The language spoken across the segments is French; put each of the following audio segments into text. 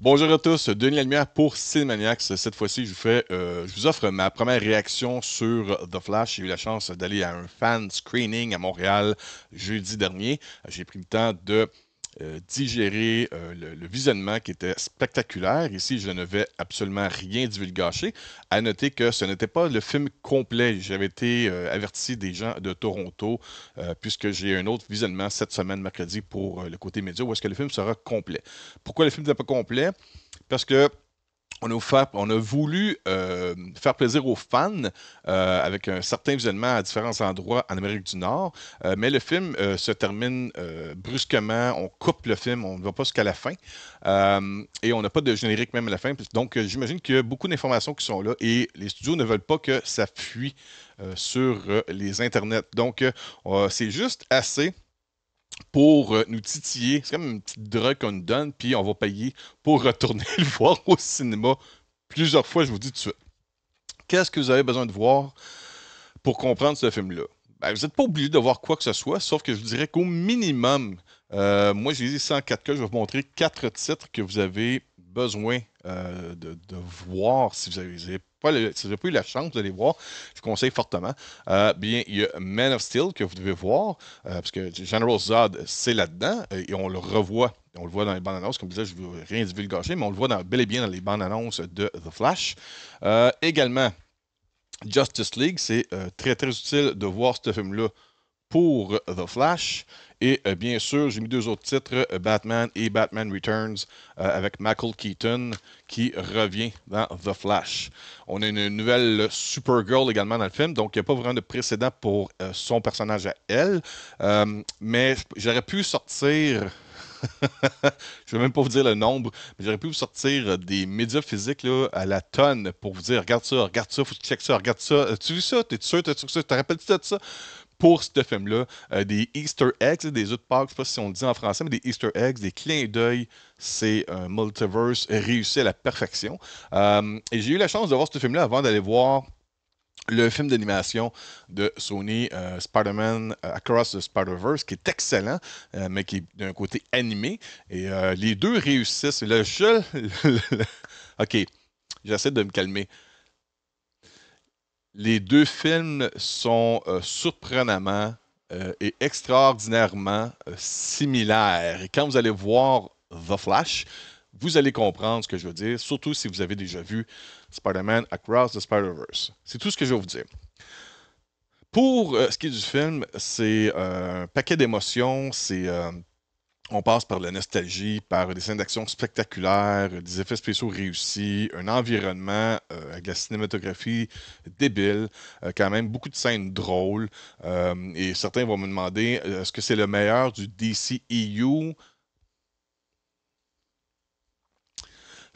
Bonjour à tous, Denis Lalmière pour Cinemaniacs. Cette fois-ci, je vous offre ma première réaction sur The Flash. J'ai eu la chance d'aller à un fan screening à Montréal jeudi dernier. J'ai pris le temps de digérer le visionnement qui était spectaculaire. Ici, je ne vais absolument rien divulgacher. À noter que ce n'était pas le film complet. J'avais été averti des gens de Toronto, puisque j'ai un autre visionnement cette semaine, mercredi, pour le côté média, où est-ce que le film sera complet. Pourquoi le film n'était pas complet? Parce que on a voulu faire plaisir aux fans avec un certain visionnement à différents endroits en Amérique du Nord, mais le film se termine brusquement, on coupe le film, on ne va pas jusqu'à la fin, et on n'a pas de générique même à la fin. Donc j'imagine qu'il y a beaucoup d'informations qui sont là et les studios ne veulent pas que ça fuit sur les internets. Donc c'est juste assez pour nous titiller. C'est comme une petite drogue qu'on nous donne, puis on va payer pour retourner le voir au cinéma plusieurs fois, je vous dis tout de suite. Qu'est-ce que vous avez besoin de voir pour comprendre ce film-là? Ben, vous n'êtes pas obligé de voir quoi que ce soit, sauf que je vous dirais qu'au minimum, moi j'ai dit ça en 4K, je vais vous montrer quatre titres que vous avez besoin de voir si vous avez pas, si vous n'avez pas eu la chance de les voir, je vous conseille fortement. Bien, il y a Man of Steel que vous devez voir, parce que General Zod, c'est là-dedans, et on le revoit. On le voit dans les bandes annonces, comme je disais, je ne veux rien divulgacher, mais on le voit bel et bien dans les bandes annonces de The Flash. Également, Justice League, c'est très très utile de voir ce film-là pour The Flash. Et bien sûr, j'ai mis deux autres titres, Batman et Batman Returns, avec Michael Keaton qui revient dans The Flash. On a une nouvelle Supergirl également dans le film, donc il n'y a pas vraiment de précédent pour son personnage à elle. Mais j'aurais pu sortir je ne vais même pas vous dire le nombre, mais j'aurais pu vous sortir des médias physiques là, à la tonne pour vous dire regarde ça, faut que tu checkes ça, regarde ça. As-tu vu ça? T'es sûr? T'as-tu vu ça? Te rappelles-tu de ça? Pour ce film-là, des Easter eggs, des œufs de Pâques, je ne sais pas si on le dit en français, mais des Easter eggs, des clins d'œil, c'est un multiverse réussi à la perfection. Et j'ai eu la chance de voir ce film-là avant d'aller voir le film d'animation de Sony, Spider-Man Across the Spider-Verse, qui est excellent, mais qui est d'un côté animé. Et les deux réussissent. Le seul. Ok, j'essaie de me calmer. Les deux films sont surprenamment et extraordinairement similaires. Et quand vous allez voir The Flash, vous allez comprendre ce que je veux dire, surtout si vous avez déjà vu Spider-Man Across the Spider-Verse. C'est tout ce que je vais vous dire. Pour ce qui est du film, c'est un paquet d'émotions. On passe par la nostalgie, par des scènes d'action spectaculaires, des effets spéciaux réussis, un environnement avec la cinématographie débile, quand même beaucoup de scènes drôles. Et certains vont me demander, est-ce que c'est le meilleur du DCEU?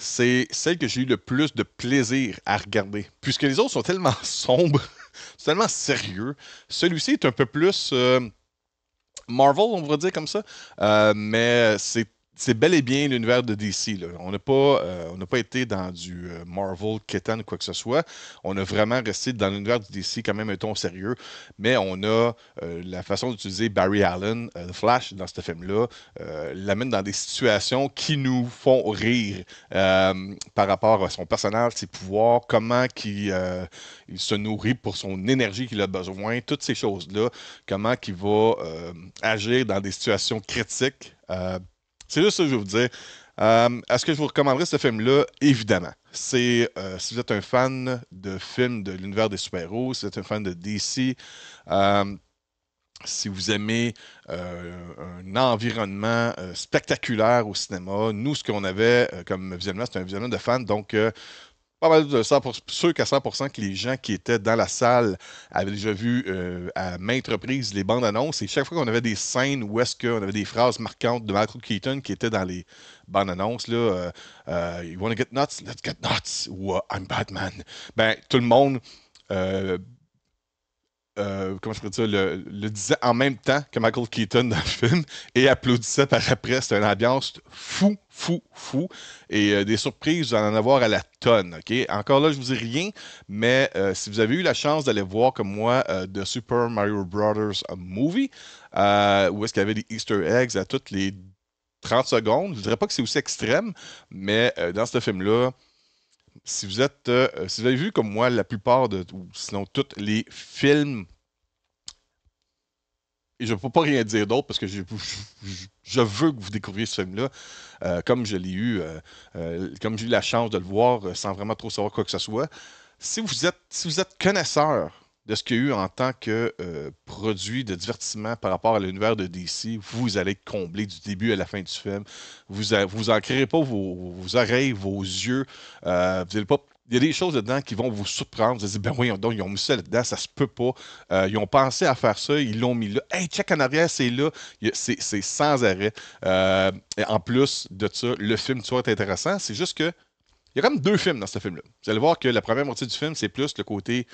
C'est celle que j'ai eu le plus de plaisir à regarder, puisque les autres sont tellement sombres, sont tellement sérieux. Celui-ci est un peu plus Marvel, on va dire comme ça. Mais c'est bel et bien l'univers de DC, là. On n'a pas été dans du Marvel, Ketan ou quoi que ce soit. On a vraiment resté dans l'univers du DC, quand même un ton sérieux. Mais on a la façon d'utiliser Barry Allen, The Flash, dans ce film-là, l'amène dans des situations qui nous font rire par rapport à son personnage, ses pouvoirs, il se nourrit pour son énergie qu'il a besoin, toutes ces choses-là, comment il va agir dans des situations critiques. C'est juste ça que je veux vous dire. Est-ce que je vous recommanderais ce film-là? Évidemment. Si vous êtes un fan de films de l'univers des super-héros, si vous êtes un fan de DC, euh, si vous aimez un environnement spectaculaire au cinéma, nous, ce qu'on avait comme visionnement, c'est un visionnement de fans. Donc, pas mal de 100%, sûr qu'à 100% que les gens qui étaient dans la salle avaient déjà vu à maintes reprises les bandes annonces. Et chaque fois qu'on avait des scènes où est-ce qu'on avait des phrases marquantes de Michael Keaton qui étaient dans les bandes annonces, là, You wanna get nuts? Let's get nuts. Ou I'm Batman. Ben, tout le monde euh, comment je pourrais dire, le disait en même temps que Michael Keaton dans le film et applaudissait par après. C'était une ambiance fou, fou, fou. Et des surprises, vous allez en avoir à la tonne. OK? Encore là, je vous dis rien, mais si vous avez eu la chance d'aller voir comme moi The Super Mario Brothers Movie, où est-ce qu'il y avait des Easter eggs à toutes les 30 secondes. Je dirais pas que c'est aussi extrême, mais dans ce film-là, si vous avez vu comme moi la plupart ou sinon tous les films, et je ne peux pas rien dire d'autre parce que je veux que vous découvriez ce film-là, comme je l'ai eu, comme j'ai eu la chance de le voir sans vraiment trop savoir quoi que ce soit. Si vous êtes connaisseur de ce qu'il y a eu en tant que produit de divertissement par rapport à l'univers de DC, vous allez être comblé du début à la fin du film. Vous en créerez pas vos oreilles, vos yeux. Vous allez pas. Il y a des choses dedans qui vont vous surprendre. Vous allez dire, ben oui, donc, ils ont mis ça là-dedans, ça se peut pas. Ils ont pensé à faire ça, ils l'ont mis là. Hey, check en arrière, c'est là. C'est sans arrêt. Et en plus de ça, le film, tu vois, est intéressant. C'est juste que il y a comme deux films dans ce film-là. Vous allez voir que la première moitié du film, c'est plus le côté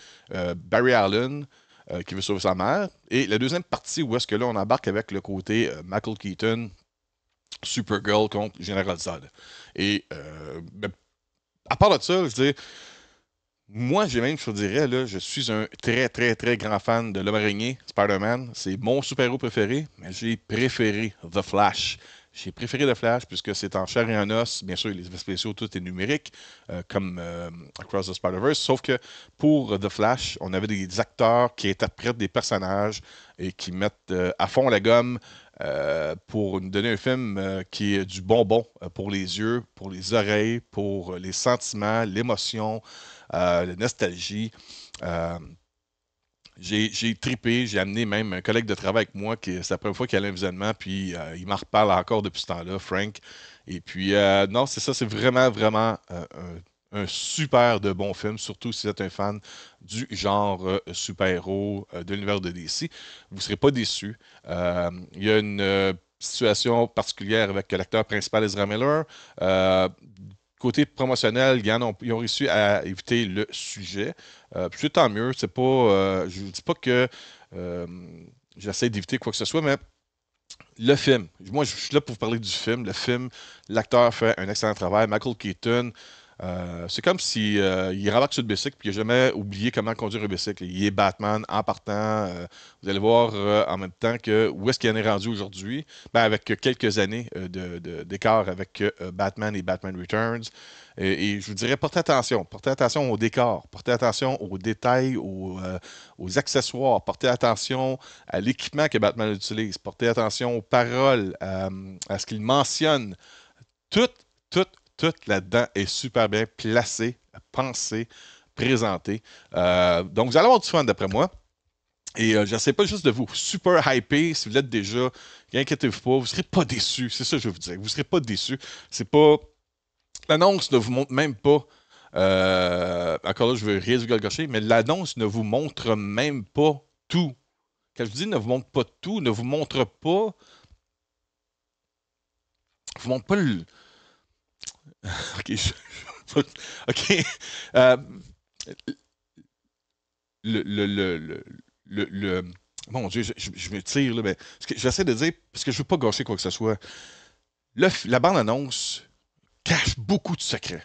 Barry Allen qui veut sauver sa mère. Et la deuxième partie, où est-ce que là, on embarque avec le côté Michael Keaton, Supergirl contre General Zod. Et ben, à part de ça, je veux dire, moi, je dirais, là, je suis un très, très, très grand fan de l'homme araignée, Spider-Man. C'est mon super-héros préféré, mais j'ai préféré The Flash. J'ai préféré The Flash puisque c'est en chair et en os. Bien sûr, les effets spéciaux, tout est numérique, comme Across the Spider-Verse. Sauf que pour The Flash, on avait des acteurs qui interprètent des personnages et qui mettent à fond la gomme pour nous donner un film qui est du bonbon pour les yeux, pour les oreilles, pour les sentiments, l'émotion, la nostalgie. Euh, j'ai trippé, j'ai amené même un collègue de travail avec moi, qui c'est la première fois qu'il allait à un visionnement, puis il m'en reparle encore depuis ce temps-là, Frank. Et puis, non, c'est ça, c'est vraiment, vraiment un super de bon film, surtout si vous êtes un fan du genre super-héros de l'univers de DC. Vous ne serez pas déçus. Il y a une situation particulière avec l'acteur principal Ezra Miller. Côté promotionnel, ils ont réussi à éviter le sujet. Puis c'est tant mieux. C'est pas, je ne dis pas que euh, j'essaie d'éviter quoi que ce soit, mais le film. Moi, je suis là pour vous parler du film. Le film, l'acteur fait un excellent travail. Michael Keaton, c'est comme si il rembarque sur le bicycle puis il n'a jamais oublié comment conduire un bicycle. Il est Batman en partant. Vous allez voir en même temps que où est-ce qu'il en est rendu aujourd'hui. Ben, avec quelques années d'écart avec Batman et Batman Returns. Et je vous dirais, portez attention. Portez attention au décor. Portez attention aux détails, aux accessoires. Portez attention à l'équipement que Batman utilise. Portez attention aux paroles, à ce qu'il mentionne. Tout, tout, tout là-dedans est super bien placé, pensé, présenté. Donc, vous allez avoir du fun d'après moi. Et je ne sais pas juste de vous super hyper, si vous l'êtes déjà, inquiétez-vous pas, vous ne serez pas déçus. C'est ça que je veux vous dire. Vous ne serez pas déçus. C'est pas. L'annonce ne vous montre même pas. Encore là, je veux rien du gaucher, mais l'annonce ne vous montre même pas tout. Quand je dis ne vous montre pas tout, ne vous montre pas. Vous montre pas le. Ok, ok. Euh, le- Mon Dieu, je me tire, là, mais ce que j'essaie de dire, parce que je veux pas gâcher quoi que ce soit. La bande-annonce cache beaucoup de secrets.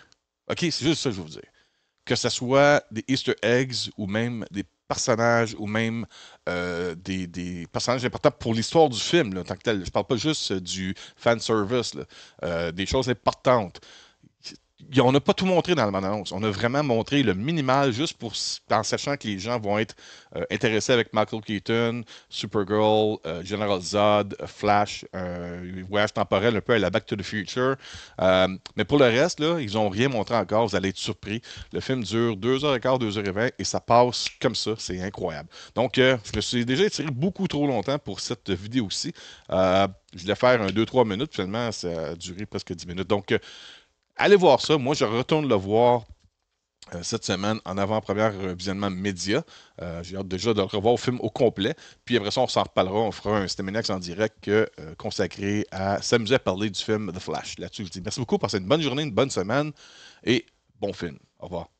OK? C'est juste ça que je veux vous dire. Que ce soit des Easter eggs ou même des personnages ou même des personnages importants pour l'histoire du film, là, en tant que tel. Je parle pas juste du fan service, là. Des choses importantes. On n'a pas tout montré dans la bande-annonce. On a vraiment montré le minimal juste en sachant que les gens vont être intéressés avec Michael Keaton, Supergirl, General Zod, Flash, voyage temporel un peu à la Back to the Future. Mais pour le reste, là, ils n'ont rien montré encore. Vous allez être surpris. Le film dure 2h15, 2h20 et ça passe comme ça. C'est incroyable. Donc, je me suis déjà étiré beaucoup trop longtemps pour cette vidéo-ci. Je voulais faire un 2-3 minutes. Finalement, ça a duré presque 10 minutes. Donc, allez voir ça. Moi, je retourne le voir cette semaine en avant-première visionnement média. J'ai hâte déjà de le revoir au film au complet. Puis après ça, on s'en reparlera. On fera un Cinémanex en direct consacré à s'amuser à parler du film The Flash. Là-dessus, je dis merci beaucoup. Passez une bonne journée, une bonne semaine et bon film. Au revoir.